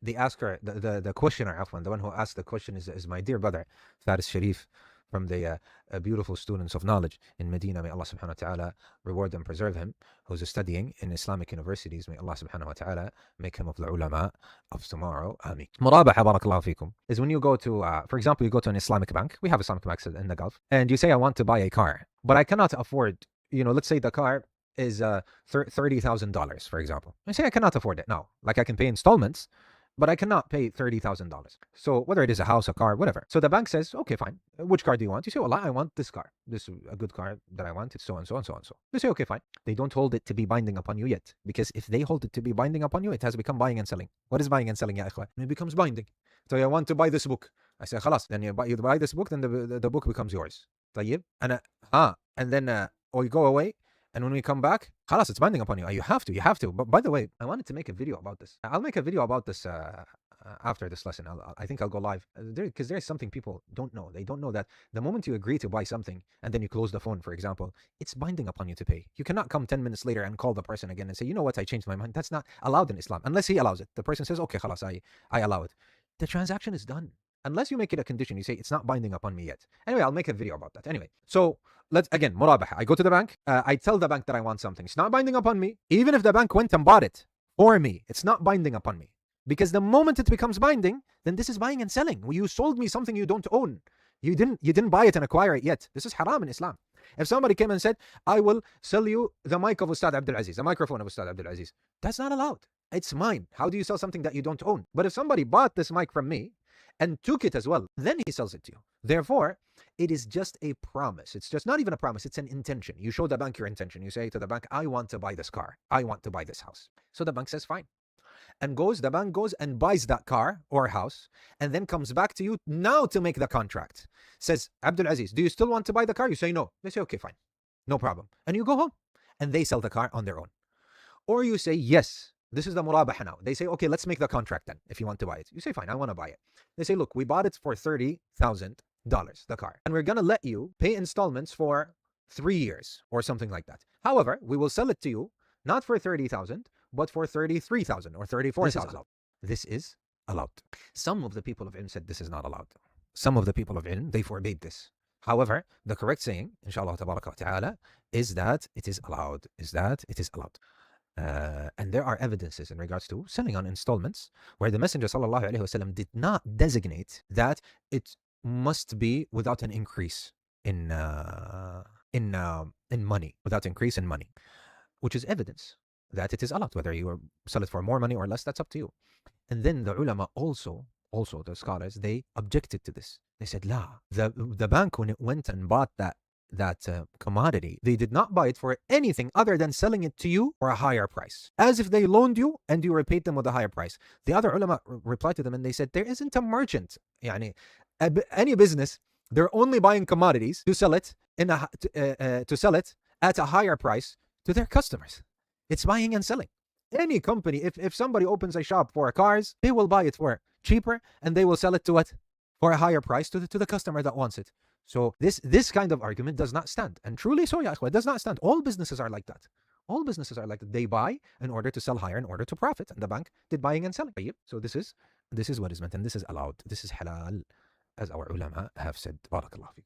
the asker, the questioner, afwan, the one who asked the question is my dear brother, Faris Sharif, from the beautiful students of knowledge in Medina. May Allah subhanahu wa ta'ala reward and preserve him, who's studying in Islamic universities. May Allah subhanahu wa ta'ala make him of the ulama of tomorrow. Ameen. Murabaha, barakallahu fikum, is when you go to, for example, you go to an Islamic bank. We have Islamic banks in the Gulf. And you say, I want to buy a car, but I cannot afford, let's say the car is $30,000, for example. I say I cannot afford it. No, like I can pay installments, but I cannot pay $30,000. So whether it is a house, a car, whatever. So the bank says, okay, fine. Which car do you want? You say, well, I want this car. This is a good car that I want. It's so and so and so and so. They say, okay, fine. They don't hold it to be binding upon you yet. Because if they hold it to be binding upon you, it has become buying and selling. What is buying and selling, ya ikhwan? It becomes binding. So I want to buy this book. I say, khalas. Then you buy this book, then the book becomes yours. طيب. And then or you go away. And when we come back, khalas, it's binding upon you. You have to. But by the way, I wanted to make a video about this. I'll make a video about this after this lesson. I think I'll go live. Because there's something people don't know. They don't know that the moment you agree to buy something and then you close the phone, for example, it's binding upon you to pay. You cannot come 10 minutes later and call the person again and say, you know what, I changed my mind. That's not allowed in Islam. Unless he allows it. The person says, okay, khalas, I allow it. The transaction is done. Unless you make it a condition, you say it's not binding upon me yet. Anyway, I'll make a video about that. Anyway, so let's again, murabaha. I go to the bank. I tell the bank that I want something. It's not binding upon me. Even if the bank went and bought it for me, it's not binding upon me. Because the moment it becomes binding, then this is buying and selling. You sold me something you don't own. You didn't buy it and acquire it yet. This is haram in Islam. If somebody came and said, I will sell you the mic of Ustadh Abdul Aziz, the microphone of Ustadh Abdul Aziz, that's not allowed. It's mine. How do you sell something that you don't own? But if somebody bought this mic from me and took it as well, then he sells it to you. Therefore, it is just a promise. It's just not even a promise. It's an intention. You show the bank your intention. You say to the bank, I want to buy this car. I want to buy this house. So the bank says, fine. And the bank goes and buys that car or house and then comes back to you now to make the contract. Says, Abdul Aziz, do you still want to buy the car? You say no. They say, okay, fine. No problem. And you go home and they sell the car on their own. Or you say, yes. This is the murabaha now. They say, okay, let's make the contract then, if you want to buy it. You say, fine, I want to buy it. They say, look, we bought it for $30,000, the car. And we're going to let you pay installments for 3 years or something like that. However, we will sell it to you, not for $30,000, but for $33,000 or $34,000. This is allowed. Some of the people of ilm said this is not allowed. Some of the people of ilm, they forbade this. However, the correct saying, inshallah ta'ala, is that it is allowed. And there are evidences in regards to selling on installments where the Messenger sallallahu alaihi wasallam did not designate that it must be without an increase in money, which is evidence that it is allowed. Whether you sell it for more money or less, that's up to you. And then the ulama also the scholars, they objected to this. They said, la, the bank, when it went and bought that commodity, they did not buy it for anything other than selling it to you for a higher price, as if they loaned you and you repaid them with a higher price. The other ulama replied to them and they said, there isn't a merchant, any business, they're only buying commodities to sell it to sell it at a higher price to their customers. It's buying and selling. Any company, if somebody opens a shop for cars, they will buy it for cheaper and they will sell it to what? For a higher price to the customer that wants it. So this kind of argument does not stand. And truly so, ya ikhwan, it does not stand. All businesses are like that. They buy in order to sell higher, in order to profit. And the bank did buying and selling. So this is what is meant, and this is allowed. This is halal, as our ulama have said. Barakallahu feek.